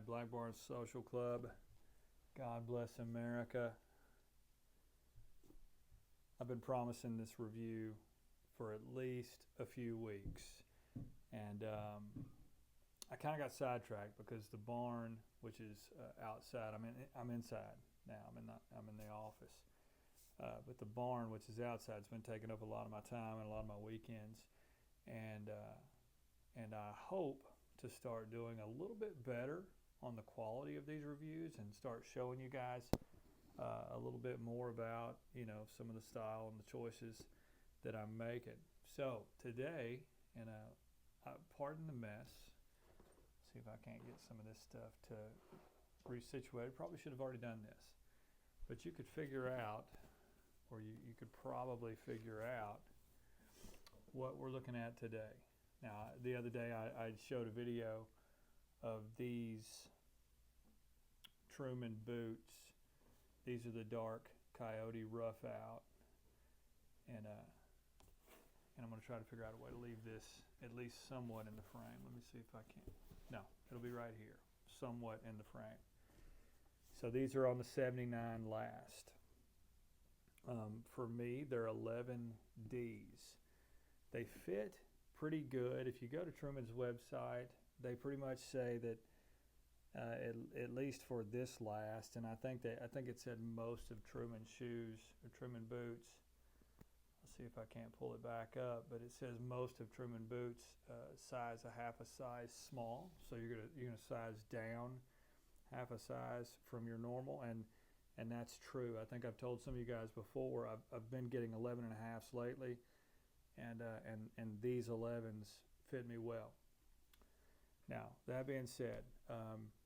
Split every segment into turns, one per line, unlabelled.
right, Black Barn Social Club. God bless America. I've been promising this review for at least a few weeks, and I kind of got sidetracked because the barn, which is outside, I'm inside now. I'm in the office, but the barn, which is outside, has been taking up a lot of my time and a lot of my weekends, and I hope to start doing a little bit better on the quality of these reviews and start showing you guys a little bit more about some of the style and the choices that I'm making. So today, and pardon the mess. See if I can't get some of this stuff to resituate. Probably should have already done this, but you could figure out, or you could probably figure out what we're looking at today. Now, the other day I showed a video of these Truman boots. These are the dark Coyote rough out, and I'm going to try to figure out a way to leave this at least somewhat in the frame. Let me see if I can. No, it'll be right here, somewhat in the frame. So these are on the 79 last. For me, they're 11Ds. They fit pretty good. If you go to Truman's website, they pretty much say that at least for this last, and I think it said most of Truman's shoes or Truman boots. Let's see if I can't pull it back up, but it says most of Truman boots size a half a size small. So you're gonna size down half a size from your normal, and that's true. I think I've told some of you guys before. I've been getting 11 and a halves lately, and these 11s fit me well. Now, that being said,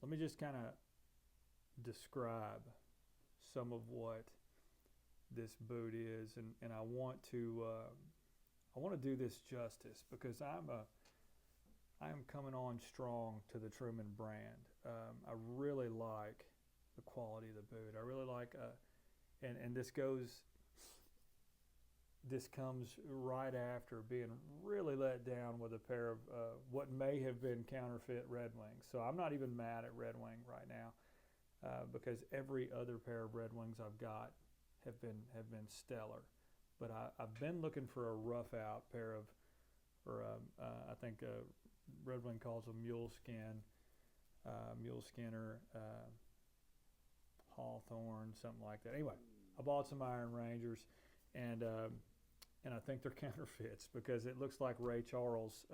let me just kind of describe some of what this boot is, and I want to do this justice because I am coming on strong to the Truman brand. I really like the quality of the boot. I really like, and this comes right after being really let down with a pair of what may have been counterfeit Red Wings. So I'm not even mad at Red Wing right now because every other pair of Red Wings I've got have been stellar. But I've been looking for a rough out pair of, or I think Red Wing calls them mule skinner, Hawthorne, something like that. Anyway, I bought some Iron Rangers, and I think they're counterfeits because it looks like Ray Charles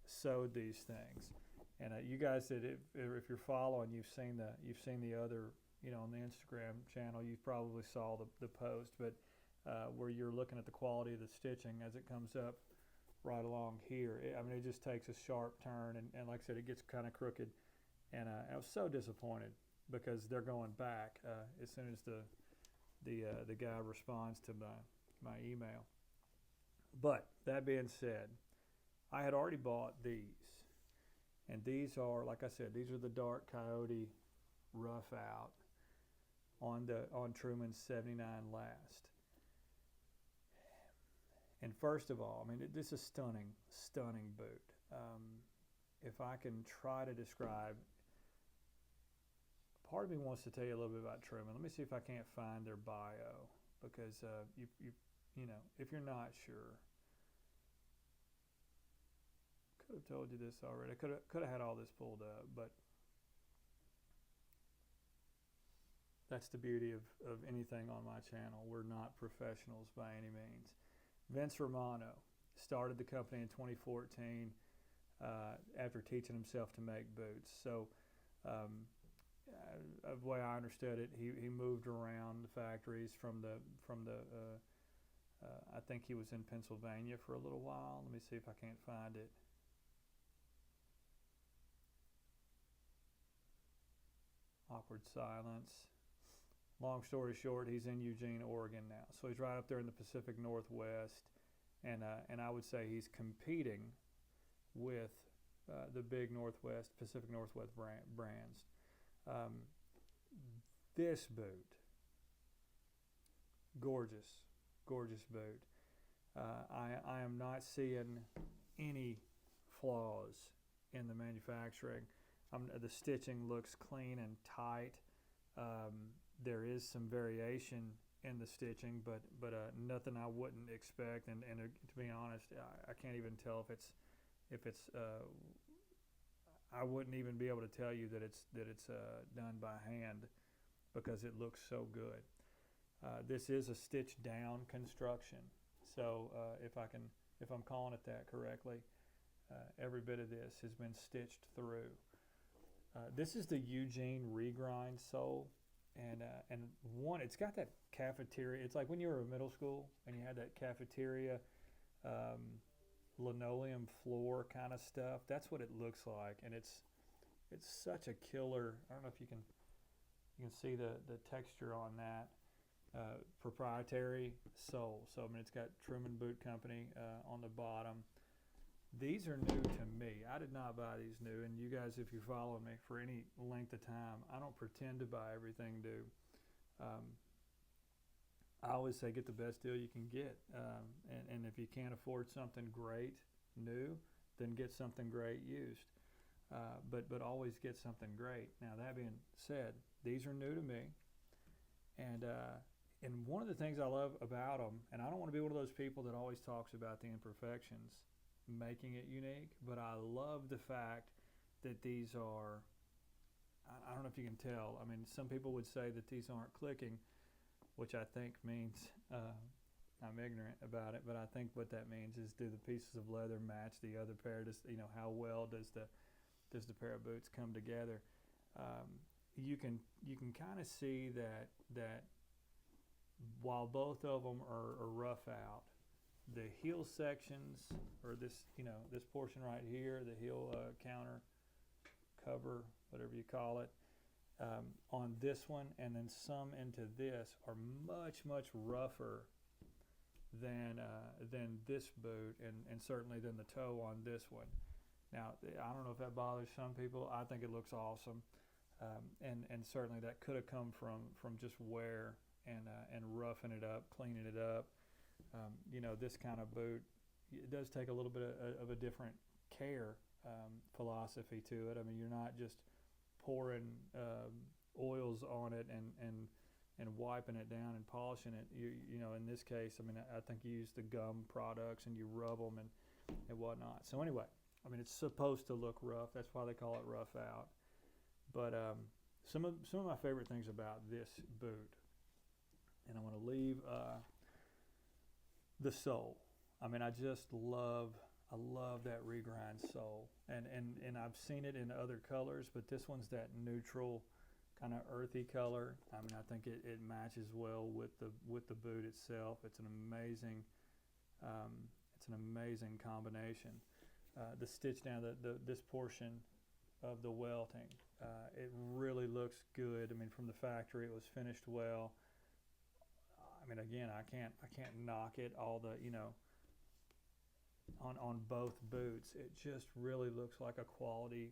sewed these things. And you guys that if you're following, you've seen the other, on the Instagram channel, you probably saw the post, but where you're looking at the quality of the stitching as it comes up right along here. It just takes a sharp turn, and like I said, it gets kind of crooked. And I was so disappointed because they're going back as soon as the guy responds to my email. But that being said, I had already bought these, and these are, like I said, these are the dark Coyote rough out on Truman's 79 last. And first of all, this is stunning boot. If I can try to describe, part of me wants to tell you a little bit about Truman. Let me see if I can't find their bio, because if you're not sure, could have told you this already. I could have had all this pulled up, but that's the beauty of anything on my channel. We're not professionals by any means. Vince Romano started the company in 2014 after teaching himself to make boots. So the way I understood it, he moved around the factories from the I think he was in Pennsylvania for a little while. Let me see if I can't find it. Awkward silence. Long story short, he's in Eugene, Oregon now. So he's right up there in the Pacific Northwest, and I would say he's competing with the big Pacific Northwest brands. This boot, gorgeous boot. I am not seeing any flaws in the manufacturing. The stitching looks clean and tight. There is some variation in the stitching, but nothing I wouldn't expect. And to be honest, I can't even tell if it's I wouldn't even be able to tell you that it's done by hand because it looks so good. This is a stitch down construction, so if I'm calling it that correctly, every bit of this has been stitched through. This is the Eugene regrind sole, and it's got that cafeteria. It's like when you were in middle school and you had that cafeteria linoleum floor kind of stuff. That's what it looks like, and it's such a killer. I don't know if you can see the texture on that. Proprietary sole. So I mean, it's got Truman Boot Company on the bottom. These are new to me. I did not buy these new, and you guys, if you follow me for any length of time, I don't pretend to buy everything new. I always say get the best deal you can get, and if you can't afford something great new, then get something great used. But always get something great. Now that being said, these are new to me, and one of the things I love about them, and I don't want to be one of those people that always talks about the imperfections making it unique, but I love the fact that these are, I don't know if you can tell, I mean, some people would say that these aren't clicking, which I think means I'm ignorant about it, but I think what that means is, do the pieces of leather match the other pair? How well does the pair of boots come together? You can kind of see that while both of them are rough out, the heel sections, or this portion right here, the heel counter cover, whatever you call it, on this one and then some into this are much rougher than this boot, and certainly than the toe on this one. Now, I don't know if that bothers some people. I think it looks awesome, and certainly that could have come from just wear and roughing it up, cleaning it up. This kind of boot, it does take a little bit of a different care philosophy to it. I mean, you're not just pouring oils on it and wiping it down and polishing it. In this case, I mean, I think you use the gum products and you rub them and whatnot. So anyway, I mean, it's supposed to look rough. That's why they call it rough out. But some of my favorite things about this boot, and I want to leave the sole. I mean, I love that regrind sole, and I've seen it in other colors, but this one's that neutral kind of earthy color. I mean, I think it matches well with the boot itself. It's an amazing combination. The stitch down this portion of the welting, it really looks good. I mean, from the factory, it was finished well. I mean, again, I can't knock it. All the on both boots, it just really looks like a quality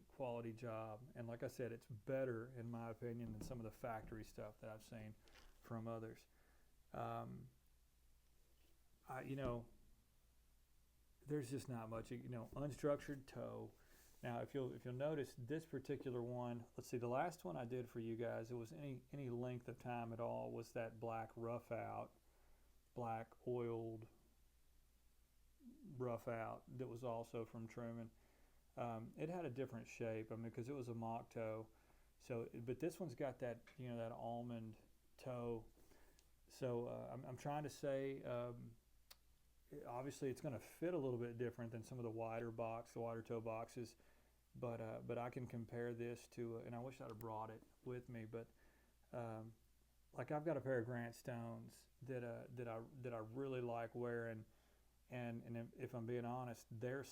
job. And like I said, it's better in my opinion than some of the factory stuff that I've seen from others. There's just not much. Unstructured toe. Now, if you'll notice this particular one, let's see, the last one I did for you guys, it was any length of time at all, was that black rough out, black oiled rough out that was also from Truman. It had a different shape, I mean, because it was a mock toe. So, but this one's got that, that almond toe. So I'm trying to say, obviously it's going to fit a little bit different than some of the wider toe boxes, but I can compare this to, and I wish I'd have brought it with me, but like I've got a pair of Grant Stones that I really like wearing, and if I'm being honest, they're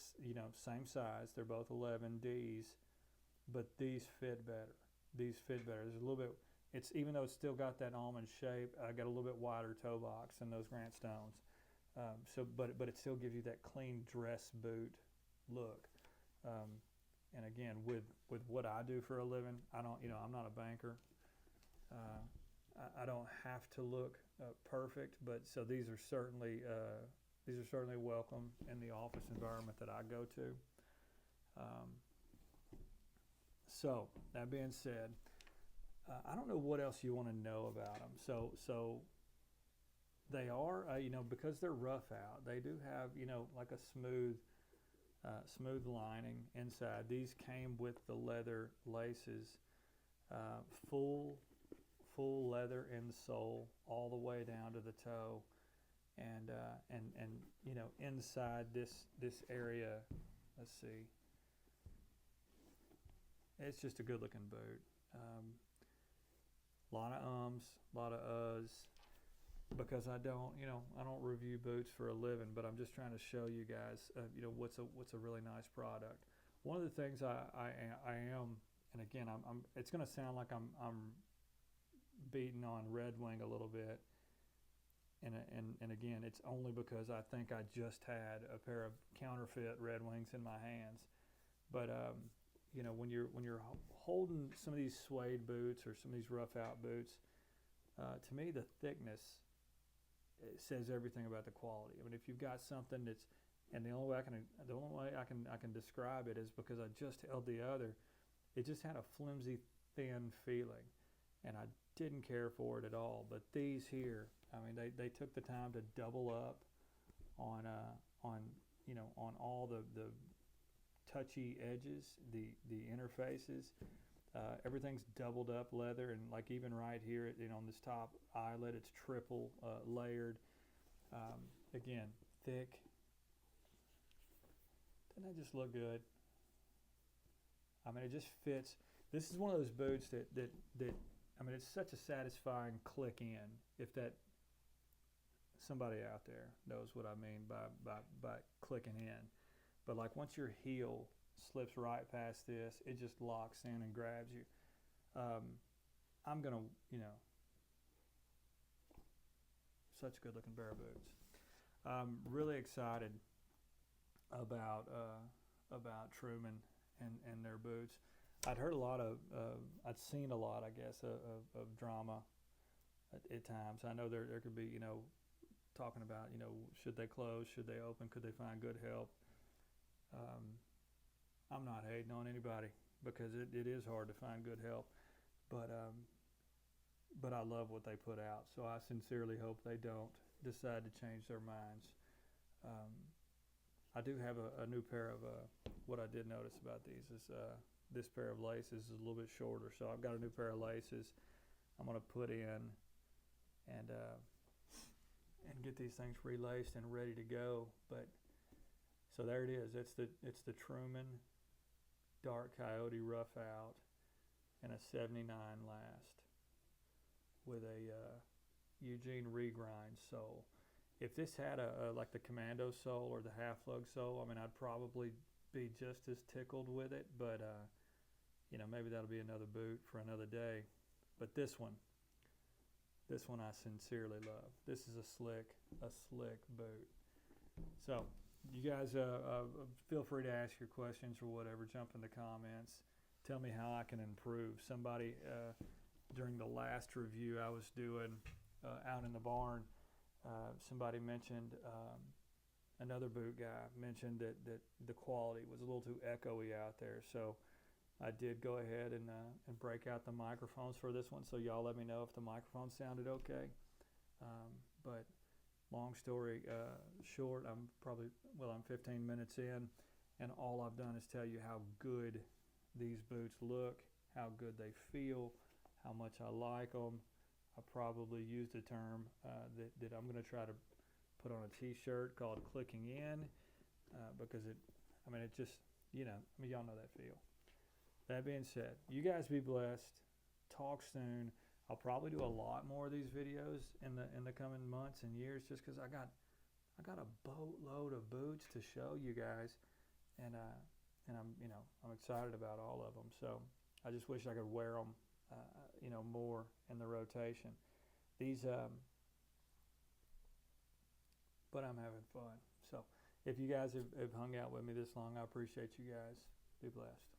same size, they're both 11Ds, but these fit better. There's a little bit. It's, even though it's still got that almond shape, I got a little bit wider toe box than those Grant Stones. But it still gives you that clean dress boot look. And again, with what I do for a living, I'm not a banker. I don't have to look perfect, but so these are certainly welcome in the office environment that I go to. So that being said, I don't know what else you want to know about them. So they are, because they're rough out, they do have, like a smooth lining inside. These came with the leather laces, full leather insole all the way down to the toe, and inside this area, let's see, it's just a good looking boot. Lot of lot of uhs, because I don't review boots for a living, but I'm just trying to show you guys, what's a really nice product. One of the things I am, and again, I'm it's going to sound like I'm beating on Red Wing a little bit, and again, it's only because I think I just had a pair of counterfeit Red Wings in my hands. But when you're holding some of these suede boots or some of these rough out boots, to me the thickness, it says everything about the quality. I mean, if you've got something that's, and the only way I can describe it is because I just held the other. It just had a flimsy, thin feeling, and I didn't care for it at all. But these here, I mean, they took the time to double up on all the touchy edges, the interfaces. Everything's doubled up leather, and like even right here, on this top eyelet, it's triple layered. Again, thick. Doesn't that just look good? I mean, it just fits. This is one of those boots that I mean, it's such a satisfying click in. If that somebody out there knows what I mean by clicking in. But like once your heel slips right past this, it just locks in and grabs you. I'm gonna, such a good looking pair of boots. I'm really excited about Truman and their boots. I'd heard a lot of, I'd seen a lot, I guess, of drama at times. I know there could be, talking about, should they close, should they open, could they find good help? I'm not hating on anybody because it is hard to find good help, but I love what they put out. So I sincerely hope they don't decide to change their minds. I do have a new pair of, what I did notice about these is this pair of laces is a little bit shorter. So I've got a new pair of laces I'm going to put in and get these things relaced and ready to go. But so there it is. It's the Truman Dark Coyote Rough Out and a 79 last with a Eugene regrind sole. If this had like the commando sole or the half lug sole, I mean, I'd probably be just as tickled with it, but maybe that'll be another boot for another day. But this one I sincerely love. This is a slick boot. So you guys feel free to ask your questions or whatever. Jump in the comments. Tell me how I can improve. Somebody during the last review I was doing out in the barn, somebody mentioned, another boot guy mentioned that the quality was a little too echoey out there. So I did go ahead and break out the microphones for this one. So y'all let me know if the microphone sounded okay. But long story short, I'm 15 minutes in, and all I've done is tell you how good these boots look, how good they feel, how much I like them. I probably used a term that I'm going to try to put on a t-shirt called clicking in, because it just, y'all know that feel. That being said, you guys be blessed. Talk soon. I'll probably do a lot more of these videos in the coming months and years, just because I got a boatload of boots to show you guys, and I'm excited about all of them. So I just wish I could wear them, more in the rotation. But I'm having fun. So if you guys have hung out with me this long, I appreciate you guys. Be blessed.